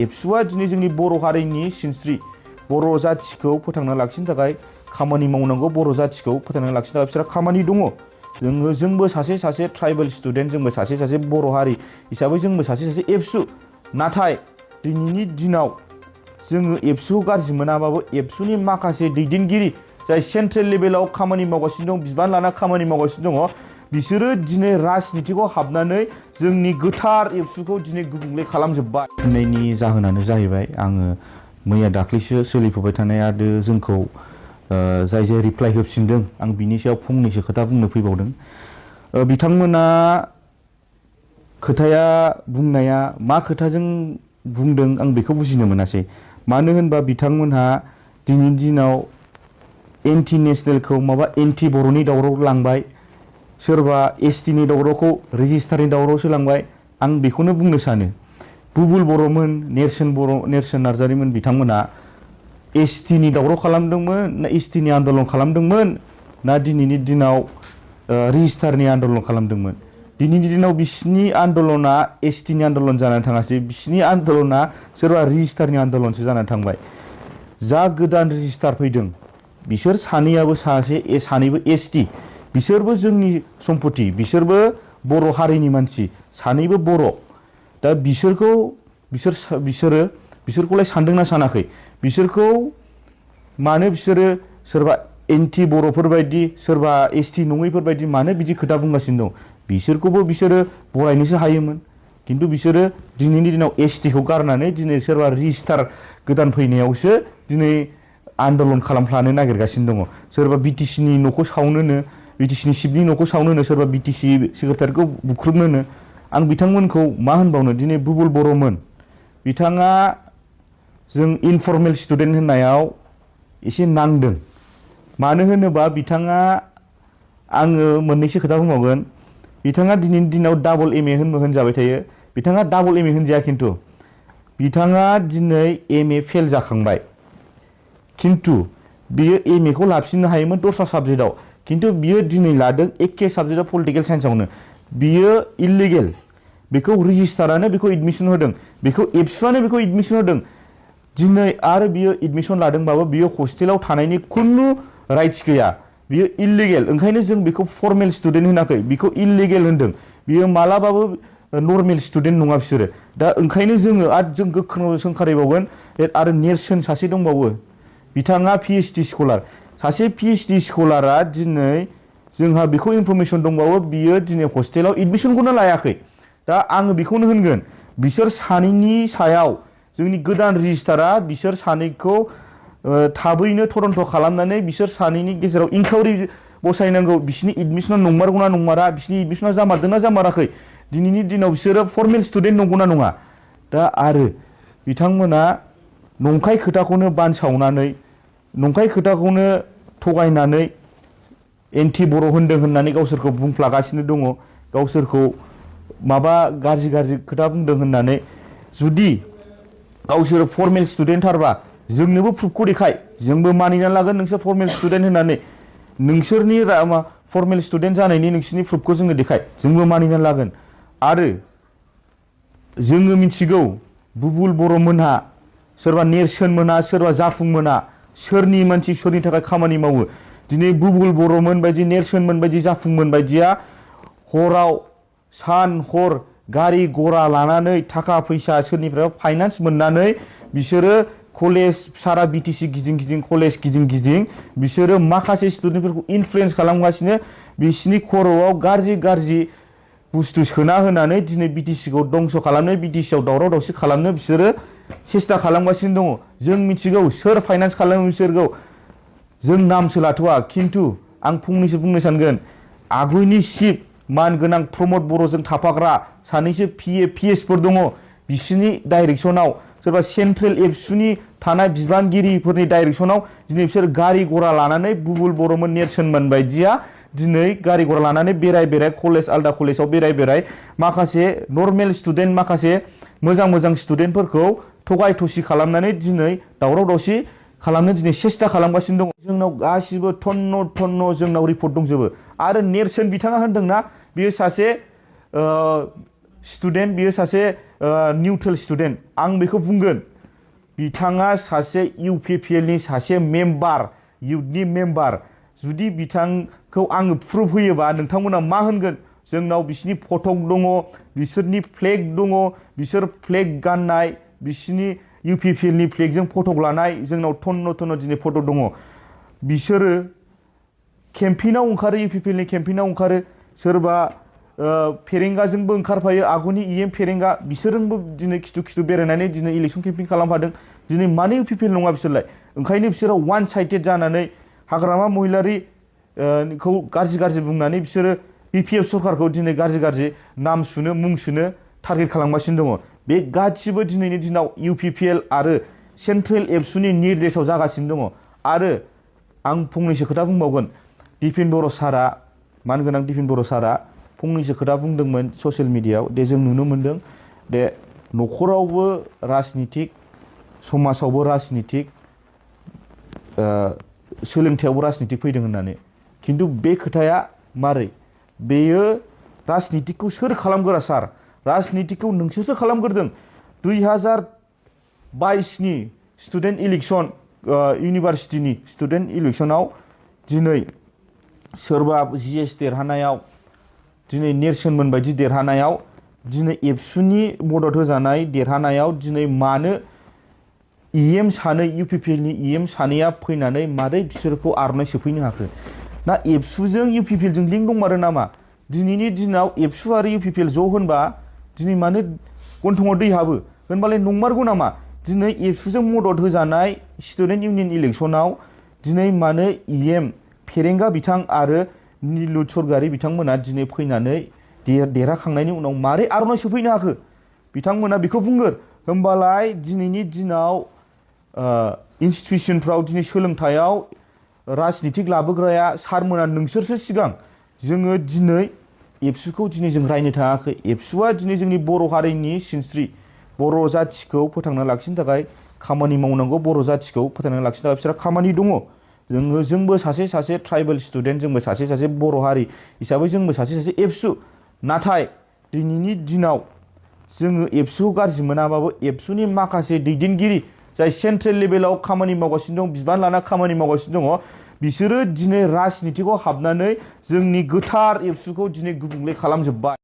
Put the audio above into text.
एबसुआ दिनै जोंनि बर' हारिनि सिनस्रि बर' जाथिखौ फोथांना लाखिनो थाखाय खामानि मावनांगौ बर' जाथिखौ फोथांना लाखिनो थाखाय बिसोरहा खामानि दङ जोंबो सासे ट्राइबेल स्टुडेन्ट जोंबो सासे बर' हारि हिसाबै जोंबो सासे एबसु नाथाय दिनैनि दिनाव जोङो एबसुखौ गाज्रि मोनाबाबो एबसुनि माखासे दैदेनगिरि जाय सेन्ट्रेल लेभेलाव खामानि मावगासिनो दं बिबान लाना खामानि मावगासिनो दङ बिसोरो दिनै राजनितिखौ हाबनानै जोंनि गोथार एबसुखौ दिनै गुबुंले खालामजोब्बाय होननायनि जाहोनानो जाहैबाय आङो मैया दाख्लैसो सोलिफुबाय थानाय आरो जोंखौ जाय रिप्लाइ होफिनदों आं बिनि सायाव फंनैसो खोथा बुंनो फैबावदों बिथांमोना खोथाया बुंनाया मा खोथाजों बुंदों आं बेखौ बुजिनो मोनासै मानो होनबा बिथांमोनहा दिनैनि दिनाव एन्टि नेसनेलखौ माबा एन्टि बर'नि दावराव लांबाय सोरबा एसटिनि दावरावखौ रेजिस्टारनि दावरावसो लांबाय आं बेखौनो बुंनो सानो बुबुल बर'मोन नेरसोन नार्जारिमोन बिथांमोना एसटिनि दावराव खालामदोंमोन ना एसटिनि आन्दलन खालामदोंमोन ना दिनैनि दिनाव रेजिस्टारनि आन्दलन खालामदोंमोन दिनैनि दिनाव बिसिनि आन्दलना एसटिनि आन्दलन जानानै थाङासै बिसिनि आन्दलना सोरबा रेजिस्टारनि आन्दलनसो जानानै थांबाय जा गोदान रेजिस्टार फैदों बिसोर सानैबो एसटि बिसोरबो जोंनि सम्पति बिसोरबो बर' हारिनि मानसि सानैबो बर' दा बिसोरखौलाय सानदोंना सानाखै बिसोरखौ मानो बिसोरो सोरबा एन्टि बर'फोर बायदि सोरबा एसटि नङैफोर बायदि मानो बिदि खोथा बुंगासिनो दं बिसोरखौबो बिसोरो बरायनोसो हायोमोन खिन्थु बिसोरो दिनैनि दिनाव एसटिखौ गारनानै दिनै सोरबा रेजिस्टार गोदान फैनायावसो दिनै आन्दलन खालामफ्लानो नागिरगासिनो दङ सोरबा बिटिसिनि न'खौ सावनोनो बिटिसिनि सिपनि न'खौ सावनोनो सोरबा बिटिसि सेक्रेटारिखौ बुख्रुबनोनो आं बिथांमोनखौ मा होनबावनो दिनै बुबुल बर'मोन बिथाङा जों इनफर्मेल स्टुडेन्ट होननायाव एसे नांदों मानो होनोबा बिथाङा आङो मोननैसो खोथा बुंबावगोन बिथाङा दिनैनि दिनाव डाबल एमए होनजाबाय थायो बिथाङा डाबल एमए होनजाया खिन्थु बिथाङा दिनै एमए फेल जाखांबाय खिन्थु बियो एमएखौ लाफिननो हायोमोन दस्रा साबजेक्टआव खिन्थु बियो दिनै लादों एखे साबजेक्टआव पलिटिकेल साइन्सआवनो बियो इलिगेल बेखौ रेजिस्टारानो बेखौ एडमिसन होदों बेखौ एबसुआनो बेखौ एडमिसन होदों दिनै आरो बियो एडमिसन लादोंबाबो बियो हस्टेलाव थानायनि खुनु राइट्स गैया बियो इलिगेल ओंखायनो जों बेखौ फर्मेल स्टुडेन्ट होनाखै बेखौ इलिगेल होनदों बियो मालाबाबो नर्मेल स्टुडेन्ट नङा बिसोरो दा ओंखायनो जोङो आरो जों गोख्रों सोंखारिबावगोन आरो नेरसोन सासे दंबावो बिथाङा पिएइचडि स्कलार सासे पिएइचडि स्कलारा दिनै जोंहा बेखौ इनफरमेसन दंबावो बियो दिनै हस्टेलाव एडमिसनखौनो लायाखै दा आङो बेखौनो होनगोन बिसोर सानैनि सायाव जोंनि गोदान रेजिस्टारा बिसोर सानैखौ थाबैनो थरन्थ खालामनानै बिसोर सानैनि गेजेराव इनकुवारि बसायनांगौ बिसिनि एडमिसना नंमारगौना नंमारा बिसिनि एडमिसना जामारदोंना जामाराखै दिनैनि दिनाव बिसोरो फर्मेल स्टुडेन्ट नंगौना नङा दा आरो बिथांमोना नंखाय खोथाखौनो बानसावनानै नंखाय खोथाखौनो थगायनानै एन्टि बर' होनदों होननानै गावसोरखौ बुंफ्लागासिनो दङ गावसोरखौ माबा गाज्रि खोथा बुंदों होननानै जुदि गावसोर फर्मेल स्टुडेन्ट थारबा जोंनोबो प्रुफखौ देखाय जोंबो मानिनानै लागोन नोंसोर फर्मेल स्टुडेन्ट होननानै नोंसोरनि फर्मेल स्टुडेन्ट जानायनि नोंसोरनि प्रुफखौ जोंनो देखाय जोंबो मानिनानै लागोन आरो जोङो मिथिगौ बुबुल बर'मोनहा सोरबा नेरसोन मोना सोरबा जाफुं मोना सोरनि मानसि सोरनि थाखाय खामानि मावो दिनै बुबुल बर'मोन बायदि नेरसोनमोन बायदि जाफुंमोन बायदिया हराव सान हर गारि गरा लानानै थाखा फैसा सोरनिफ्राय फाइनान्स मोननानै बिसोरो कलेज सारा बिटिसि गिदिं कलेज गिदिं बिसोरो माखासे स्टुडेन्टफोरखौ इनफ्लुयेन्स खालामगासिनो बिसिनि खर'आव गाज्रि बुस्थु सोना होनानै दिनै बिटिसिखौ दंस खालामनो बिटिसिआव दावराव दावसि खालामनो बिसोरो सेस्था खालामगासिनो दङ जों मिथिगौ सोर फाइनान्स खालामो बिसोरखौ जों नामसो लाथ'वा खिन्थु आं फंनैसो बुंनो सानगोन आगुनि चिफ मानगोनां प्रमद बर'जों थाफाग्रा सानैसो पिएसफोर दङ बिसिनि डाइरेक्सनाव सोरबा सेन्ट्रेल एबसुनि थानाय बिबानगिरिफोरनि डाइरेक्सनाव दिनै बिसोर गारि गरा लानानै बुबुल बर'मोन नेरसोनमोन बायदिया दिनै गारि गरा लानानै बेराय कलेज आलदा कलेजाव बेराय माखासे नर्मेल स्टुडेन्ट माखासे मोजां स्टुडेन्टफोरखौ थगाय थसि खालामनानै दिनै दावराव दावसि खालामनो दिनै सेस्था खालामगासिनो दङ जोंनाव गासिबो थन्न जोंनाव रिपर्ट दंजोबो आरो नेरसोन बिथाङा होनदोंना बियो सासे स्टुडेन्ट बियो सासे निउट्रेल स्टुडेन्ट आं बेखौ बुंगोन बिथाङा सासे UPPL नि सासे मेम्बार इउथनि मेम्बार जुदि बिथांखौ आङो प्रुफ होयोबा नोंथांमोना मा होनगोन जोंनाव बिसिनि फटक दङ बिसोरनि फ्लेग दङ बिसोर फ्लेग गाननाय बिसिनि UPPL नि फ्लेगजों फटक लानाय जोंनाव टन्न दिनै फटक दङ बिसोरो केम्पिनाव ओंखारो UPPL नि केम्पिनाव ओंखारो सोरबा फेरेंगाजोंबो ओंखारफायो आगुनि फेरेंगा बिसोरजोंबो दिनै खिथु बेरायनानै दिनै इलेक्सन केम्पिं खालामफादों दिनै मानो UPPL नङा बिसोरलाय ओंखायनो बिसोरो वान साइडेड जानानै हाग्रामा महिलारि खौ गाज्रि बुंनानै बिसोरो BPF सरकारखौ दिनै गाज्रि नाम सुनो मुं सुनो टारगेट खालामगासिनो दङ बे गासिबो दिनैनि दिनाव UPPL आरो सेन्ट्रेल एबसुनि निर्देशआव जागासिनो दङ आरो आं फंनैसो खोथा बुंबावगोन दिपेन बर' सारा मानगोनां दिपेन बर' सारा फंनैसो खोथा बुंदोंमोन ससियेल मिडियायाव दे जों नुनो मोनदों दे न'खरावबो राजनितिक समाजावबो राजनितिक सोलोंथायावबो राजनितिक फैदों होननानै खिन्थु बे खोथाया मारै बेयो राजनितिकखौ सोर खालामगोरा सार राजनितिकखौ नोंसोरसो खालामग्रोदों 2022 नि स्टुडेन्ट इलेक्सन इउनिभारसिटिनि स्टुडेन्ट इलेक्सनाव दिनै सोरबा GS देरहानायाव दिनै नेरसोनमोन बायदि देरहानायाव दिनै एबसुनि मदद होजानाय देरहानायाव दिनै मानो सानै UPPL नि सानैया फैनानै मारै बिसोरखौ आर'नाइ सोफैनो हाखो ना एबसुजों UPPL जों लिंक दंमारो नामा दिनैनि दिनाव एबसु आरो UPPL ज' होनबा दिनै मानो गन्थङाव दै हाबो होनबालाय नंमारगौ नामा दिनै एबसुजों मदद होजानाय स्टुडेन्ट इउनियन इलेक्सनाव दिनै मानो फेरेंगा बिथां आरो नीलु सरगारि बिथांमोना दिनै फैनानै देरहाखांनायनि उनाव मारै आर'नाइ सोफैनो हाखो बिथांमोना बेखौ बुंगोन होनबालाय दिनैनि दिनाव इन्स्टिटिउसनफ्राव दिनै सोलोंथायाव राजनितिक लाबोग्राया सारमोना नोंसोरसो सिगां जोङो दिनै एबसुखौ दिनै जों रायनो थाङाखै एबसुआ दिनै जोंनि बर' हारिनि सिनस्रि बर' जाथिखौ फोथांना लाखिनो थाखाय खामानि मावनांगौ बर' जाथिखौ फोथांना लाखिनो थाखाय बिसोरहा खामानि दङ जोंबो सासे ट्राइबेल स्टुडेन्ट जोंबो सासे बर' हारि हिसाबै जोंबो सासे एबसु नाथाय दिनैनि दिनाव जोङो एबसुखौ गाज्रि मोनाबाबो एबसुनि माखासे दैदेनगिरि जाय सेन्ट्रेल लेभेलाव खामानि मावगासिनो दं बिबान लाना खामानि मावगासिनो दङ बिसोरो दिनै राजनितिकआव हाबनानै जोंनि गोथार एबसुखौ दिनै गुबुंले खालामजोब्बाय